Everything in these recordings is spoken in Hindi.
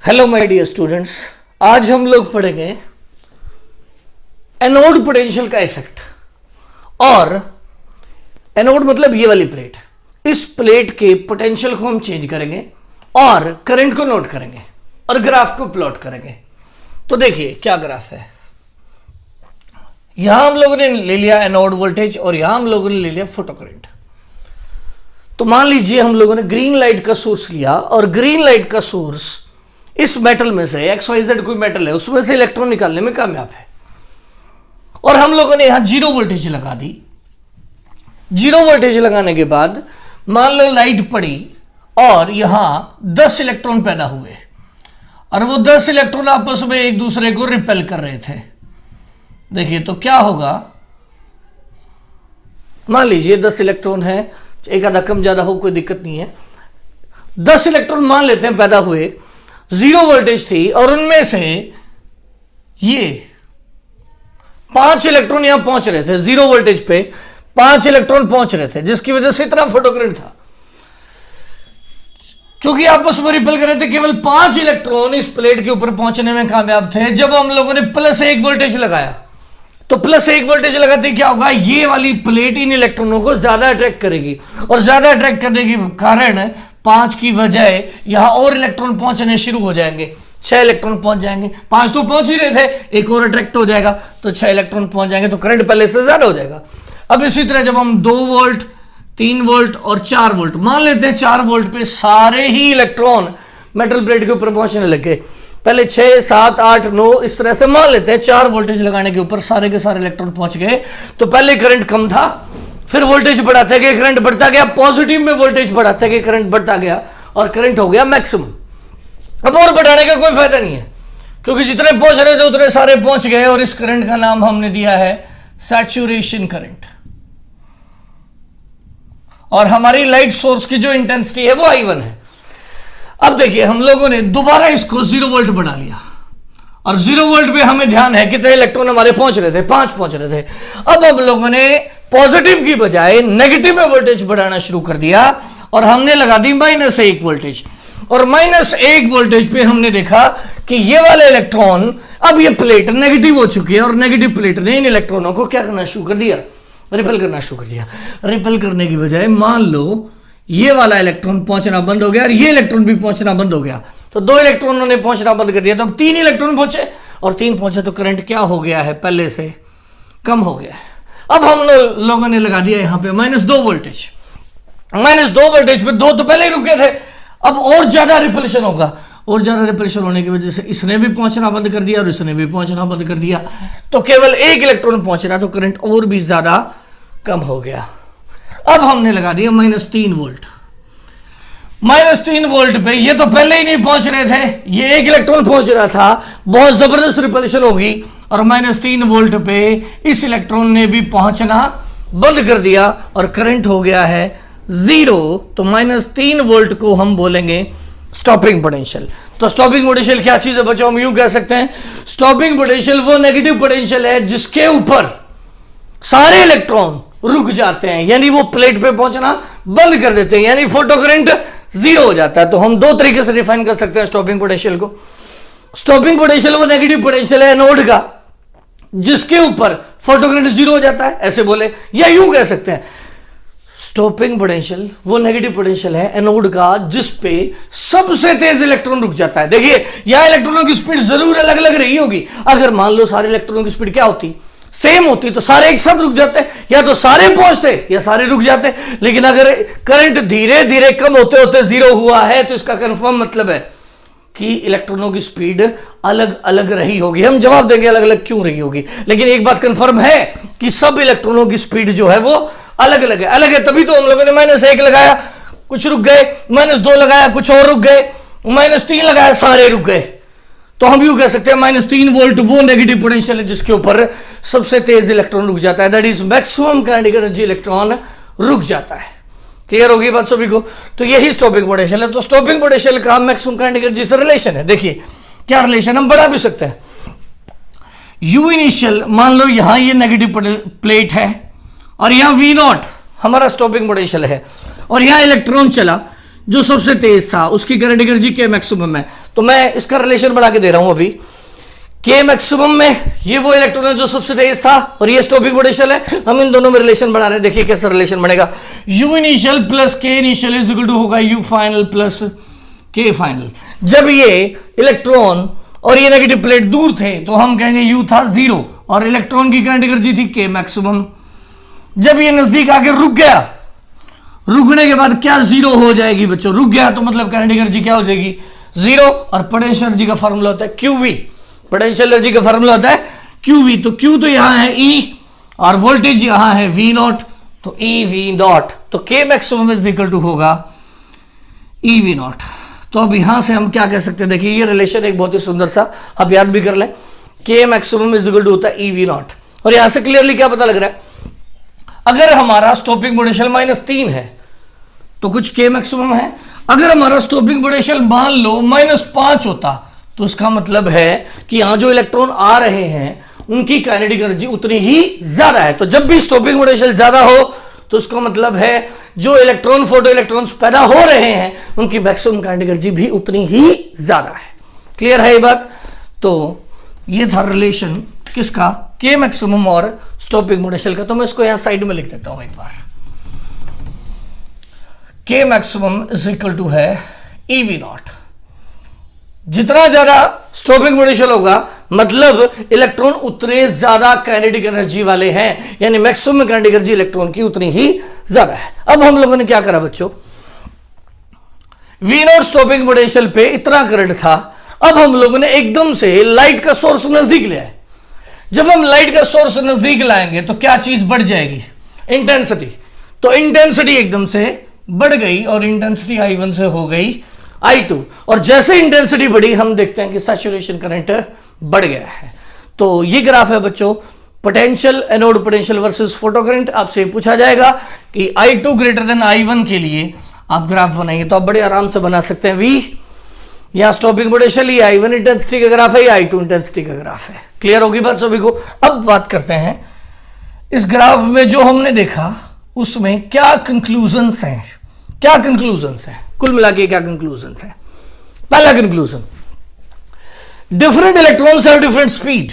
हेलो माय डियर स्टूडेंट्स, आज हम लोग पढ़ेंगे एनोड पोटेंशियल का इफेक्ट। और एनोड मतलब ये वाली प्लेट, इस प्लेट के पोटेंशियल को हम चेंज करेंगे और करंट को नोट करेंगे और ग्राफ को प्लॉट करेंगे। तो देखिए क्या ग्राफ है। यहां हम लोगों ने ले लिया एनोड वोल्टेज और यहां हम लोगों ने ले लिया फोटो करंट। तो मान लीजिए हम लोगों ने ग्रीन लाइट का सोर्स लिया और ग्रीन लाइट का सोर्स इस मेटल में से XYZ कोई मेटल है उसमें से इलेक्ट्रॉन निकालने में कामयाब है और हम लोगों ने यहां जीरो वोल्टेज लगा दी। जीरो वोल्टेज लगाने के बाद मान लो लाइट पड़ी और यहां 10 इलेक्ट्रॉन पैदा हुए और वो 10 इलेक्ट्रॉन आपस में एक दूसरे को रिपेल कर रहे थे। देखिए तो क्या होगा, मान लीजिए 10 इलेक्ट्रॉन है, एक आधा कम ज्यादा हो कोई दिक्कत नहीं है। 10 इलेक्ट्रॉन मान लेते हैं पैदा हुए, जीरो वोल्टेज थी और उनमें से ये 5 इलेक्ट्रॉन यहां पहुंच रहे थे। जीरो वोल्टेज पे 5 इलेक्ट्रॉन पहुंच रहे थे जिसकी वजह से इतना फोटो करंट था, क्योंकि आपस में रिपेल कर रहे थे। केवल 5 इलेक्ट्रॉन इस प्लेट के ऊपर पहुंचने में कामयाब थे। जब हम लोगों ने +1 वोल्टेज लगाया तो +1 वोल्टेज लगाते क्या होगा, ये वाली प्लेट इन इलेक्ट्रॉनों को ज्यादा अट्रैक्ट करेगी और ज्यादा अट्रैक्ट करने के कारण 5 की बजाय यहां और इलेक्ट्रॉन पहुंचने शुरू हो जाएंगे। 6 इलेक्ट्रॉन पहुंच जाएंगे। 5 तो पहुंच ही रहे थे, एक और अट्रैक्ट हो जाएगा तो 6 इलेक्ट्रॉन पहुंच जाएंगे, तो करंट पहले से ज्यादा हो जाएगा। अब इसी तरह जब हम 2 वोल्ट 3 वोल्ट और 4 वोल्ट मान लेते हैं, 4 वोल्ट पे सारे ही इलेक्ट्रॉन मेटल प्लेट के ऊपर पहुंचने लगे। पहले 6 7 8 9 इस तरह से मान लेते हैं 4 वोल्टेज लगाने के ऊपर सारे के सारे इलेक्ट्रॉन पहुंच गए। तो पहले करंट कम था, फिर वोल्टेज बढ़ाते गए, करंट बढ़ता गया, पॉजिटिव में वोल्टेज बढ़ाते गए, करंट बढ़ता गया और करंट हो गया मैक्सिमम। अब और बढ़ाने का कोई फायदा नहीं है, क्योंकि जितने पहुंच रहे थे उतने सारे पहुंच गए और इस करंट का नाम हमने दिया है सैचुरेशन करंट। और हमारी लाइट सोर्स की जो इंटेंसिटी है वो I1 है। अब देखिए हम लोगों ने दोबारा इसको 0 वोल्ट बढ़ा लिया और 0 वोल्ट पे हमें ध्यान है कितने इलेक्ट्रॉन हमारे पहुंच रहे थे, 5 पहुंच रहे थे। अब हम लोगों ने पॉजिटिव की बजाय नेगेटिव में वोल्टेज बढ़ाना शुरू कर दिया और हमने लगा दी -1 वोल्टेज। और -1 वोल्टेज पे हमने देखा कि ये वाले इलेक्ट्रॉन, अब ये प्लेट नेगेटिव हो चुकी है और नेगेटिव प्लेट ने इन इलेक्ट्रॉनों को क्या करना शुरू कर दिया, रिपेल करना शुरू कर दिया। रिपेल करने की बजाय मान लो ये वाला इलेक्ट्रॉन पहुंचना बंद हो गया और ये इलेक्ट्रॉन भी पहुंचना बंद हो गया। तो 2 इलेक्ट्रॉनों ने पहुंचना बंद कर दिया, तो अब 3 इलेक्ट्रॉन पहुंचे और 3 पहुंचे तो करंट क्या हो गया है, पहले से कम हो गया है। अब हम लोगों ने लगा दिया यहां पे -2 वोल्टेज। -2 वोल्टेज पे 2 तो पहले ही रुके थे, अब और ज्यादा रिपल्शन होगा और ज्यादा रिपल्शन होने की वजह से इसने भी पहुंचना बंद कर दिया और इसने भी पहुंचना बंद कर दिया। तो केवल 1 इलेक्ट्रॉन पहुंच रहा, तो करंट और भी ज्यादा कम हो गया। अब हमने लगा दिया -3 वोल्ट। -3 वोल्ट पे ये तो पहले ही नहीं पहुंच रहे थे, ये 1 इलेक्ट्रॉन पहुंच रहा था, बहुत जबरदस्त रिपल्शन होगी और -3 वोल्ट पे इस इलेक्ट्रॉन ने भी पहुंचना बंद कर दिया और करंट हो गया है 0। तो -3 वोल्ट को हम बोलेंगे स्टॉपिंग पोटेंशियल। तो स्टॉपिंग पोटेंशियल क्या चीज है बच्चों, हम यूं कह सकते हैं स्टॉपिंग पोटेंशियल वो नेगेटिव पोटेंशियल है जिसके ऊपर सारे इलेक्ट्रॉन रुक जाते हैं, यानी वो प्लेट पे पहुंचना बंद कर देते हैं, यानी फोटो करंट 0 हो जाता है। तो हम 2 तरीके से डिफाइन कर सकते हैं स्टॉपिंग पोटेंशियल को। स्टॉपिंग पोटेंशियल वो नेगेटिव पोटेंशियल है एनोड का जिसके ऊपर फोटो करंट 0 हो जाता है, ऐसे बोले, या यूं कह सकते हैं स्टॉपिंग पोटेंशियल वो नेगेटिव पोटेंशियल है एनोड का जिस पे सबसे तेज इलेक्ट्रॉन रुक जाता है। देखिए यहां इलेक्ट्रॉनों की स्पीड जरूर अलग अलग रही होगी। अगर मान लो सारे इलेक्ट्रॉनों की स्पीड क्या होती, सेम होती, तो सारे एक साथ रुक जाते, या तो सारे पहुंचते या सारे रुक जाते। लेकिन अगर करंट धीरे धीरे कम होते होते 0 हुआ है तो इसका कंफर्म मतलब है कि इलेक्ट्रॉनों की स्पीड अलग अलग रही होगी। हम जवाब देंगे अलग अलग क्यों रही होगी, लेकिन एक बात कंफर्म है कि सब इलेक्ट्रॉनों की स्पीड जो है वो अलग अलग है। अलग है तभी तो हम लोगों ने -1 लगाया कुछ रुक गए, -2 लगाया कुछ और रुक गए, -3 लगाया सारे रुक गए। तो हम यूं कह सकते हैं -3 वोल्ट वो नेगेटिव पोटेंशियल है जिसके ऊपर सबसे तेज इलेक्ट्रॉन रुक जाता है, that is maximum kinetic energy electron रुक जाता है। क्लियर होगी बात सभी को। तो यही स्टॉपिंग पोटेंशियल है। तो स्टॉपिंग पोटेंशियल का मैक्सिमम काइनेटिक एनर्जी से रिलेशन है। देखिए क्या रिलेशन, हम बढ़ा भी सकते हैं। यू इनिशियल, मान लो यहां ये नेगेटिव प्लेट है और यहां V0 हमारा स्टॉपिंग पोटेंशियल है और यहां इलेक्ट्रॉन चला जो सबसे तेज था उसकी काइनेटिक एनर्जी के मैक्सिमम है। तो मैं इसका रिलेशन बना के दे रहा हूं अभी। के मैक्सिमम में ये वो इलेक्ट्रॉन है जो सबसे तेज था और ये स्टॉपिंग पोटेंशियल है। हम इन दोनों में रिलेशन बना रहे हैं। देखिए कैसा रिलेशन बनेगा, यू इनिशियल प्लस के इनिशियल इज इक्वल टू होगा यू फाइनल प्लस के फाइनल। जब ये इलेक्ट्रॉन और ये नेगेटिव प्लेट दूर थे तो हम कहेंगे यू था 0 और इलेक्ट्रॉन की काइनेटिक एनर्जी थी के मैक्सिमम। जब ये नजदीक आके रुक गया, रुकने के बाद क्या 0 हो जाएगी बच्चों, रुक गया तो मतलब काइनेटिक एनर्जी क्या हो जाएगी 0। और पोटेंशियल एनर्जी का फार्मूला होता है QV, पोटेंशियल एनर्जी का फार्मूला होता है QV। तो Q तो यहां है E और वोल्टेज यहां है V0, तो EV0, तो K maximum is equal to होगा EV0। तो अब यहां से हम क्या कह सकते हैं, देखिए ये रिलेशन एक बहुत ही सुंदर सा, आप याद भी कर लें, K maximum is equal to होता है EV0। और यहां से क्लियरली क्या पता लग रहा है, अगर हमारा स्टॉपिंग पोटेंशियल -3 है तो कुछ K मैक्सिमम है। अगर हमारा स्टॉपिंग पोटेंशियल मान लो -5 होता तो इसका मतलब है कि यहां जो इलेक्ट्रॉन आ रहे हैं उनकी काइनेटिक एनर्जी उतनी ही ज्यादा है। तो जब भी स्टॉपिंग पोटेंशियल ज्यादा हो तो इसका मतलब है जो इलेक्ट्रॉन फोटो इलेक्ट्रॉन्स पैदा हो रहे हैं उनकी मैक्सिमम काइनेटिक एनर्जी भी उतनी ही ज्यादा है। क्लियर है ये बात? तो ये था रिलेशन किसका, के मैक्सिमम और स्टॉपिंग पोटेंशियल का। तो मैं इसको यहां साइड में लिख देता हूं एक बार। के मैक्सिमम इज इक्वल टू है EV0। जितना ज्यादा स्टॉपिंग पोटेंशियल होगा मतलब इलेक्ट्रॉन उतने ज्यादा काइनेटिक एनर्जी वाले हैं, यानी मैक्सिमम काइनेटिक एनर्जी इलेक्ट्रॉन की उतनी ही ज्यादा है। अब हम लोगों ने क्या करा बच्चों, V0 स्टॉपिंग पोटेंशियल पे इतना करंट था, अब हम लोगों ने एकदम से लाइट का सोर्स नजदीक लिया है। जब हम लाइट का सोर्स नजदीक लाएंगे तो क्या चीज बढ़ जाएगी, इंटेंसिटी। तो इंटेंसिटी एकदम से बढ़ गई और इंटेंसिटी I1 से हो गई I2। और जैसे इंटेंसिटी बढ़ी हम देखते हैं कि सैचुरेशन करंट बढ़ गया है। तो ये ग्राफ है बच्चों, potential anode potential versus photo current. आपसे पूछा जाएगा कि I2 ग्रेटर देन I1 के लिए आप ग्राफ बनाइए, तो आप बड़े आराम से बना सकते हैं। V यहां स्टॉपिंग पोटेंशियल, ये I1 इंटेंसिटी का ग्राफ है, ये I2 इंटेंसिटी का ग्राफ है। क्लियर होगी बात सभी को? अब बात करते हैं इस ग्राफ में जो हमने देखा उसमें क्या कंक्लूजन्स हैं, क्या कंक्लूजन्स हैं, कुल मिला के क्या कंक्लूजन्स हैं। पहला conclusion, different electrons have different speed.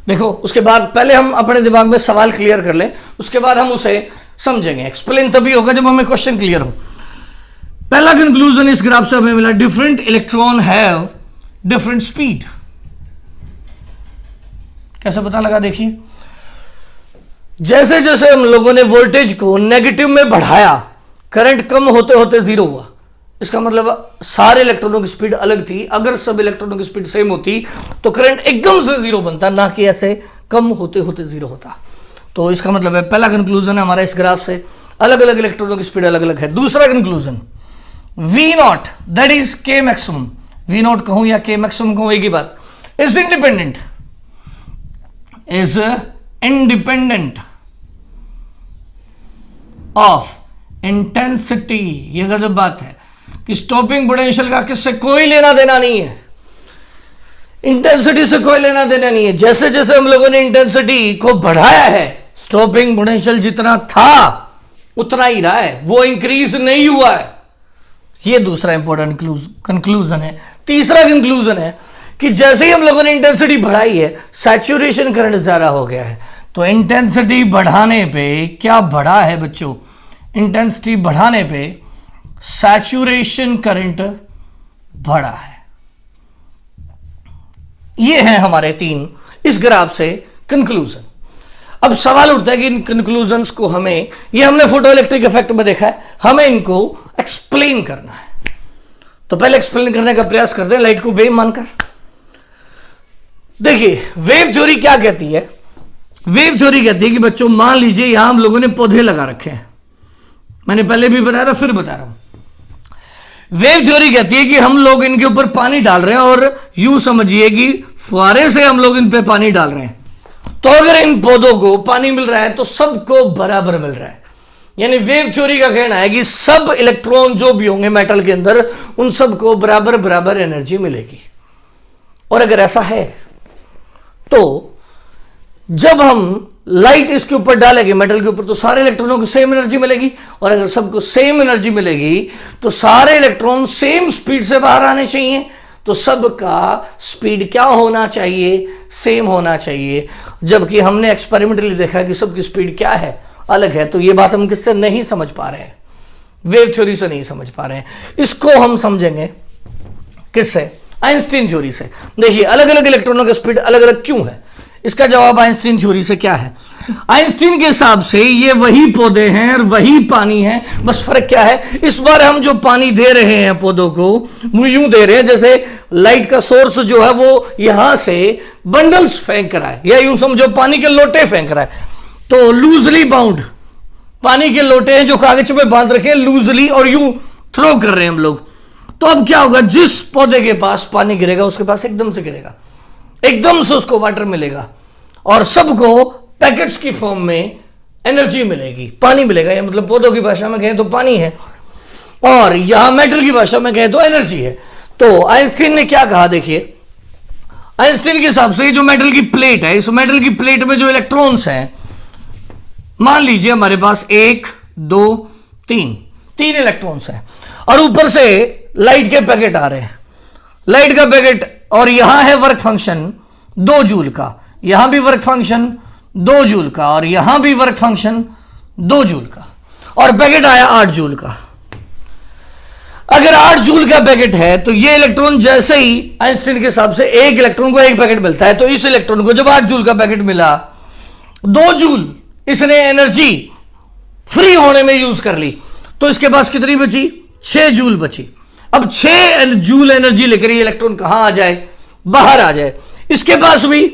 देखो उसके बाद पहले हम अपने दिमाग में सवाल क्लियर कर लें, उसके बाद हम उसे समझेंगे। एक्सप्लेन तभी होगा जब हमें क्वेश्चन क्लियर हो। पहला कंक्लूजन इस ग्राफ से हमें मिला, different electron have different speed. कैसे पता लगा, देखिए जैसे जैसे हम लोगों ने वोल्टेज को नेगेटिव में बढ़ाया करंट कम होते होते 0 हुआ। इसका मतलब सारे इलेक्ट्रॉनों की स्पीड अलग थी। अगर सब इलेक्ट्रॉनों की स्पीड सेम होती तो करंट एकदम से 0 बनता, ना कि ऐसे कम होते होते 0 होता। तो इसका मतलब है पहला कंक्लूजन है हमारा इस ग्राफ से, अलग अलग इलेक्ट्रॉनों की स्पीड अलग अलग है। दूसरा कंक्लूजन, V0 दैट इज के मैक्सिमम, V0 कहूं या के मैक्सिमम कहूं एक ही बात, इज इंडिपेंडेंट ऑफ इंटेंसिटी। यह गजब बात है कि स्टॉपिंग पोटेंशियल का किससे कोई लेना देना नहीं है, इंटेंसिटी से कोई लेना देना नहीं है। जैसे जैसे हम लोगों ने इंटेंसिटी को बढ़ाया है, स्टॉपिंग पोटेंशियल जितना था उतना ही रहा है, वो इंक्रीज नहीं हुआ है। यह दूसरा इंपॉर्टेंट कंक्लूजन है। तीसरा कंक्लूजन है कि जैसे ही हम लोगों ने इंटेंसिटी बढ़ाई है, सैचुरेशन करंट ज्यादा हो गया है। तो इंटेंसिटी बढ़ाने पे क्या बढ़ा है बच्चों, इंटेंसिटी बढ़ाने पे सैचुरेशन करंट बढ़ा है। ये है हमारे 3 इस ग्राफ से कंक्लूजन। अब सवाल उठता है कि इन कंक्लूजन्स को हमें, ये हमने फोटो इलेक्ट्रिक इफेक्ट में देखा है, हमें इनको एक्सप्लेन करना है। तो पहले एक्सप्लेन करने का प्रयास करते हैं लाइट को वेव मानकर। देखिए वेव थ्योरी क्या कहती है, वेव थ्योरी कहती है कि बच्चों मान लीजिए यहां हम लोगों ने पौधे लगा रखे हैं, मैंने पहले भी बताया था फिर बता रहा हूं। वेव थ्योरी कहती है कि हम लोग इनके ऊपर पानी डाल रहे हैं और यूं समझिए कि फुहारे से हम लोग इन पे पानी डाल रहे हैं। तो अगर इन पौधों को पानी मिल रहा है तो सबको बराबर मिल रहा है। यानी वेव थ्योरी का कहना है कि सब इलेक्ट्रॉन जो भी होंगे मेटल के अंदर उन सबको बराबर बराबर एनर्जी मिलेगी। और अगर ऐसा है तो जब हम लाइट इसके ऊपर डालेगी मेटल के ऊपर तो सारे इलेक्ट्रॉनों को सेम एनर्जी मिलेगी, और अगर सबको सेम एनर्जी मिलेगी तो सारे इलेक्ट्रॉन सेम स्पीड से बाहर आने चाहिए, तो सबका स्पीड क्या होना चाहिए, सेम होना चाहिए। जबकि हमने एक्सपेरिमेंटली देखा कि सबकी स्पीड क्या है, अलग है। तो ये बात हम किससे नहीं समझ पा रहे हैं, वेव थ्योरी से नहीं समझ पा रहे हैं। इसको हम समझेंगे किससे, आइंस्टीन थ्योरी से। देखिए अलग अलग इलेक्ट्रॉनों की स्पीड अलग अलग क्यों है, इसका जवाब आइंस्टीन थ्योरी से क्या है। आइंस्टीन के हिसाब से ये वही पौधे हैं और वही पानी है, बस फर्क क्या है, इस बार हम जो पानी दे रहे हैं पौधों को वो यूं दे रहे हैं जैसे लाइट का सोर्स जो है वो यहां से बंडल्स फेंक रहा है, या यूं समझो पानी के लोटे फेंक रहा है। तो लूजली बाउंड पानी के लोटे हैं जो कागज में बांध रखे हैं लूजली, और यूं थ्रो कर रहे हैं हम लोग। तो अब क्या होगा, जिस पौधे के पास पानी गिरेगा उसके पास एकदम से गिरेगा, एकदम से उसको वाटर मिलेगा, और सबको पैकेट्स की फॉर्म में एनर्जी मिलेगी, पानी मिलेगा। या मतलब पौधों की भाषा में कहें तो पानी है, और यहां मेटल की भाषा में कहें तो एनर्जी है। तो आइंस्टीन ने क्या कहा, देखिए आइंस्टीन के हिसाब से जो मेटल की प्लेट है, इस मेटल की प्लेट में जो इलेक्ट्रॉन्स हैं, मान लीजिए हमारे पास 1 2 3 इलेक्ट्रॉन्स हैं, और ऊपर से लाइट के पैकेट आ रहे हैं, लाइट का पैकेट, और यहां है वर्क फंक्शन 2 जूल का, यहां भी वर्क फंक्शन 2 जूल का, और यहां भी वर्क फंक्शन 2 जूल का, और पैकेट आया 8 जूल का। अगर 8 जूल का पैकेट है तो ये इलेक्ट्रॉन जैसे ही आइंस्टीन के हिसाब से एक इलेक्ट्रॉन को एक पैकेट मिलता है, तो इस इलेक्ट्रॉन को जब 8 जूल का पैकेट मिला, 2 जूल इसने एनर्जी फ्री होने में यूज कर ली, तो इसके पास कितनी बची, 6 जूल बची। अब 6 जूल एनर्जी लेकर ये इलेक्ट्रॉन कहां आ जाए, बाहर आ जाए। इसके पास भी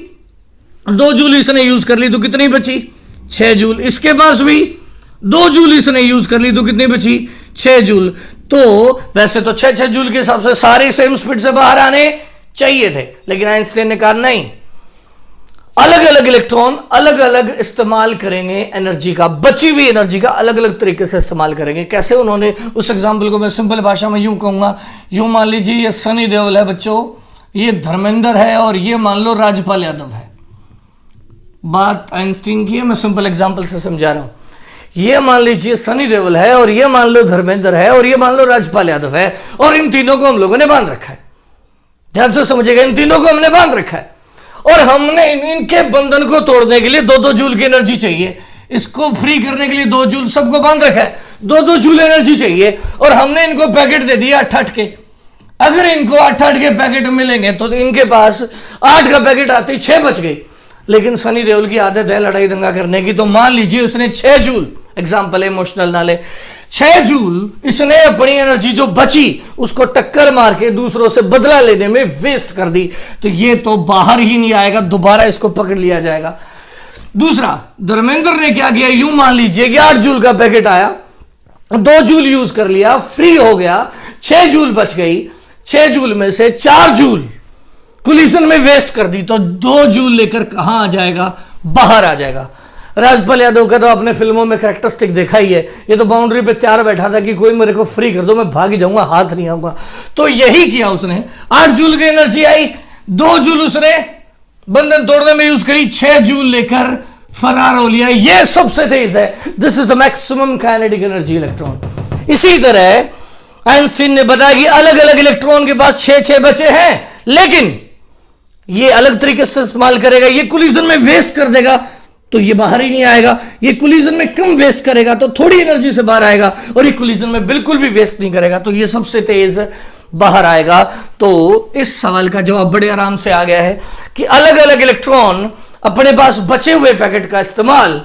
2 जूल इसने यूज कर ली तो कितनी बची, 6 जूल। इसके पास भी 2 जूल इसने यूज कर ली तो कितनी बची, 6 जूल। तो वैसे तो 6 जूल के हिसाब से सारे सेम स्पीड से बाहर आने चाहिए थे, लेकिन आइंस्टाइन ने कहा नहीं, अलग अलग इलेक्ट्रॉन अलग अलग इस्तेमाल करेंगे एनर्जी का, बची हुई एनर्जी का अलग अलग तरीके से इस्तेमाल करेंगे। कैसे, उन्होंने उस एग्जांपल को मैं सिंपल भाषा में यूं कहूंगा, यूं मान लीजिए ये सनी देओल है बच्चों, ये धर्मेंद्र है, और ये मान लो राजपाल यादव है। बात आइंस्टीन की है, मैं सिंपल एग्जांपल से समझा रहा हूं। ये मान लीजिए सनी देओल है, और ये मान लो धर्मेंद्र है, और ये मान लो राजपाल यादव है, और इन तीनों को हम लोगों ने बांध रखा है। ध्यान से समझिएगा, इन तीनों को हमने बांध रखा है, और हमने इनके बंधन को तोड़ने के लिए 2-2 जूल की एनर्जी चाहिए। इसको फ्री करने के लिए 2 जूल, सबको बांध रखा है, 2-2 जूल एनर्जी चाहिए, और हमने इनको पैकेट दे दिया 8-8 के। अगर इनको 8-8 के पैकेट मिलेंगे तो इनके पास 8 का पैकेट आते ही 6 बच गई। लेकिन सनी देओल की आदत है लड़ाई दंगा करने की, तो मान लीजिए उसने 6 जूल, एग्जाम्पल है इमोशनल ना ले, 6 जूल इसने अपनी एनर्जी जो बची उसको टक्कर मार के दूसरों से बदला लेने में वेस्ट कर दी, तो ये तो बाहर ही नहीं आएगा, दोबारा इसको पकड़ लिया जाएगा। दूसरा, धर्मेंद्र ने क्या किया, यूं मान लीजिए कि 8 जूल का पैकेट आया, 2 जूल यूज कर लिया, फ्री हो गया, 6 जूल बच गई, 6 जूल में से 4 जूल कोलिजन में वेस्ट कर दी, तो 2 जूल लेकर कहां आ जाएगा, बाहर आ जाएगा। राजपाल यादव का तो आपने फिल्मों में कैरेक्टरिस्टिक देखा ही है, ये तो बाउंड्री पे तैयार बैठा था कि कोई मेरे को फ्री कर दो, मैं भाग ही जाऊंगा, हाथ नहीं आऊंगा। तो यही किया उसने, 8 जूल की एनर्जी आई, 2 जूल उसने बंधन तोड़ने में यूज करी, 6 जूल लेकर फरार हो लिया। ये सबसे तेज है, this is the maximum kinetic energy electron. इसी तरह आइंस्टीन ने बताया कि अलग अलग इलेक्ट्रॉन के पास 6 बचे हैं, लेकिन ये अलग तरीके से इस्तेमाल करेगा, ये कोलिजन में वेस्ट कर देगा तो ये बाहर ही नहीं आएगा, ये कोलिजन में कम वेस्ट करेगा तो थोड़ी एनर्जी से बाहर आएगा, और ये कोलिजन में बिल्कुल भी वेस्ट नहीं करेगा तो ये सबसे तेज बाहर आएगा। तो इस सवाल का जवाब बड़े आराम से आ गया है कि अलग अलग इलेक्ट्रॉन अपने पास बचे हुए पैकेट का इस्तेमाल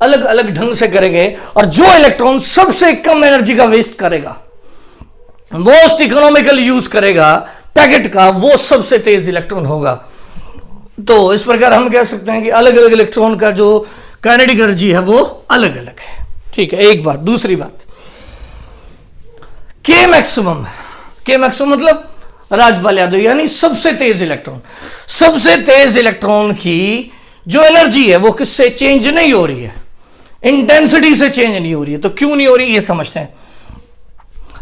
अलग अलग ढंग से करेंगे, और जो इलेक्ट्रॉन सबसे कम एनर्जी का वेस्ट करेगा, मोस्ट इकोनॉमिकल यूज करेगा पैकेट का, वो सबसे तेज इलेक्ट्रॉन होगा। तो इस प्रकार हम कह सकते हैं कि अलग अलग इलेक्ट्रॉन का जो काइनेटिक एनर्जी है वो अलग अलग है। ठीक है, एक बात। दूसरी बात, के मैक्सिमम है, के मैक्सिमम मतलब राजपाल यादव यानी सबसे तेज इलेक्ट्रॉन। सबसे तेज इलेक्ट्रॉन की जो एनर्जी है वो किससे चेंज नहीं हो रही है, इंटेंसिटी से चेंज नहीं हो रही है। तो क्यों नहीं हो रही ये समझते हैं।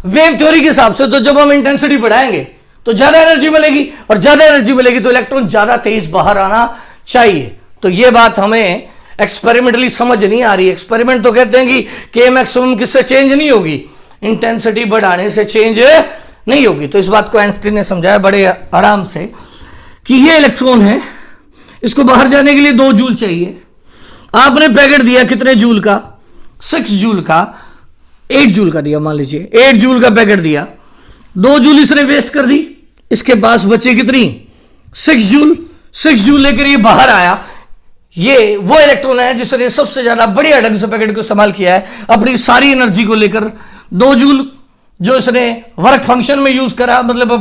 वेव थ्योरी के हिसाब से तो जब हम इंटेंसिटी बढ़ाएंगे तो ज्यादा एनर्जी मिलेगी, और ज्यादा एनर्जी मिलेगी तो इलेक्ट्रॉन ज्यादा तेज बाहर आना चाहिए। तो ये बात हमें एक्सपेरिमेंटली समझ नहीं आ रही। एक्सपेरिमेंट तो कहते हैं कि के मैक्सिमम किससे चेंज नहीं होगी, इंटेंसिटी बढ़ाने से चेंज नहीं होगी। तो इस बात को आइंस्टीन ने समझाया बड़े आराम से कि ये इलेक्ट्रॉन है, इसको बाहर जाने के लिए 2 जूल चाहिए। आपने पैकेट दिया कितने जूल का, 6 जूल का, 8 जूल का दिया, मान लीजिए 8 जूल का पैकेट दिया, 2 जूल इसने वेस्ट कर दी, इसके पास बचे कितनी 6 जूल। 6 जूल लेकर ये बाहर आया। ये वो इलेक्ट्रॉन है जिसने सबसे ज्यादा बढ़िया ढंग से पैकेट को इस्तेमाल किया है, अपनी सारी एनर्जी को लेकर। 2 जूल जो इसने वर्क फंक्शन में यूज करा, मतलब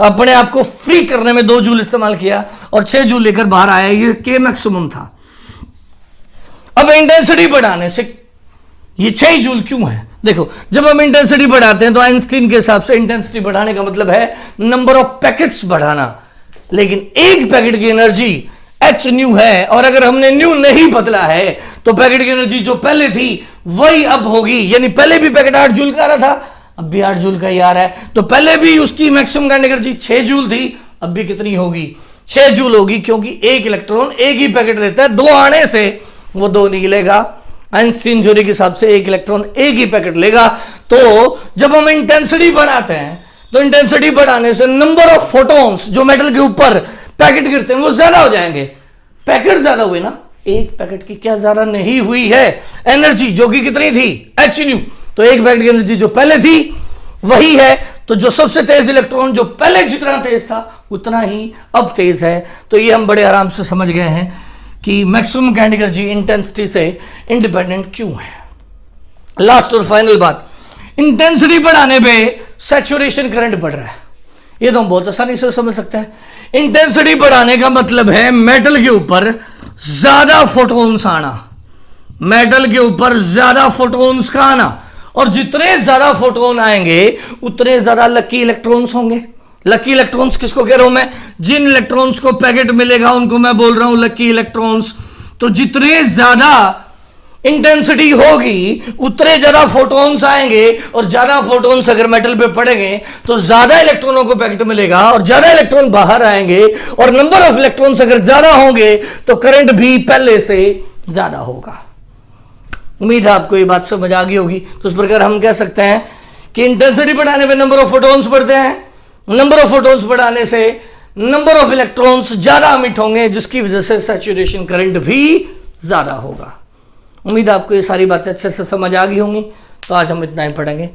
अपने आप को फ्री करने में 2 जूल इस्तेमाल किया, और 6 जूल लेकर बाहर आया। ये के मैक्सिमम था। अब इंटेंसिटी बढ़ाने से ये 6 जूल क्यों है, देखो जब हम इंटेंसिटी बढ़ाते हैं तो आइंस्टीन के हिसाब से इंटेंसिटी बढ़ाने का मतलब है नंबर ऑफ पैकेट्स बढ़ाना, लेकिन एक पैकेट की एनर्जी एच न्यू है, और अगर हमने न्यू नहीं बदला है तो पैकेट की एनर्जी जो पहले थी वही अब होगी। यानी पहले भी पैकेट 8 जूल का आ रहा था, अब भी 8 जूल का ही आ रहा है, तो पहले भी उसकी मैक्सिमम काइनेटिक एनर्जी 6 जूल थी, अब भी कितनी होगी 6 जूल होगी, क्योंकि एक इलेक्ट्रॉन एक ही पैकेट लेता है, 2 आने से वो 2 निकलेगा। आइंस्टीन थ्योरी के हिसाब से एक इलेक्ट्रॉन एक ही पैकेट लेगा। तो जब हम इंटेंसिटी बढ़ाते हैं तो इंटेंसिटी बढ़ाने से नंबर ऑफ फोटॉन्स जो मेटल के ऊपर पैकेट गिरते हैं वो ज्यादा हो जाएंगे। पैकेट ज्यादा हुए ना, एक पैकेट की क्या ज्यादा नहीं हुई है एनर्जी, जो कि कितनी थी एच न्यू, तो एक पैकेट की एनर्जी जो पहले थी वही है। तो जो सबसे तेज इलेक्ट्रॉन जो पहले जितना तेज था उतना ही अब तेज है। तो ये हम बड़े आराम से समझ गए हैं कि मैक्सिमम काइनेटिक एनर्जी इंटेंसिटी से इंडिपेंडेंट क्यों है। लास्ट और फाइनल बात, इंटेंसिटी बढ़ाने पे सैचुरेशन करंट बढ़ रहा है, ये तो हम बहुत आसानी से समझ सकते हैं। इंटेंसिटी बढ़ाने का मतलब है मेटल के ऊपर ज्यादा फोटॉन्स आना, मेटल के ऊपर ज्यादा फोटॉन्स का आना, और जितने ज्यादा फोटोन आएंगे उतने ज्यादा लकी इलेक्ट्रॉन्स होंगे। लकी इलेक्ट्रॉन्स किसको कह रहा हूं मैं, जिन इलेक्ट्रॉन्स को पैकेट मिलेगा उनको मैं बोल रहा हूं लकी इलेक्ट्रॉन्स। तो जितने ज्यादा इंटेंसिटी होगी उतने ज्यादा फोटॉन्स आएंगे, और ज्यादा फोटॉन्स अगर मेटल पे पड़ेंगे तो ज्यादा इलेक्ट्रॉनों को पैकेट मिलेगा और ज्यादा इलेक्ट्रॉन बाहर आएंगे, और नंबर ऑफ इलेक्ट्रॉन्स अगर ज्यादा होंगे तो करंट भी पहले से ज्यादा होगा। उम्मीद है आपको ये बात समझ आ गई होगी। तो इस प्रकार हम कह सकते हैं कि इंटेंसिटी बढ़ाने पे नंबर ऑफ फोटॉन्स बढ़ते हैं, नंबर ऑफ फोटॉन्स बढ़ाने से नंबर ऑफ इलेक्ट्रॉन्स ज्यादा एमिट होंगे, जिसकी वजह से सैचुरेशन करंट भी ज्यादा होगा। उम्मीद है आपको ये सारी बातें अच्छे से समझ आ गई होंगी। तो आज हम इतना ही पढ़ेंगे।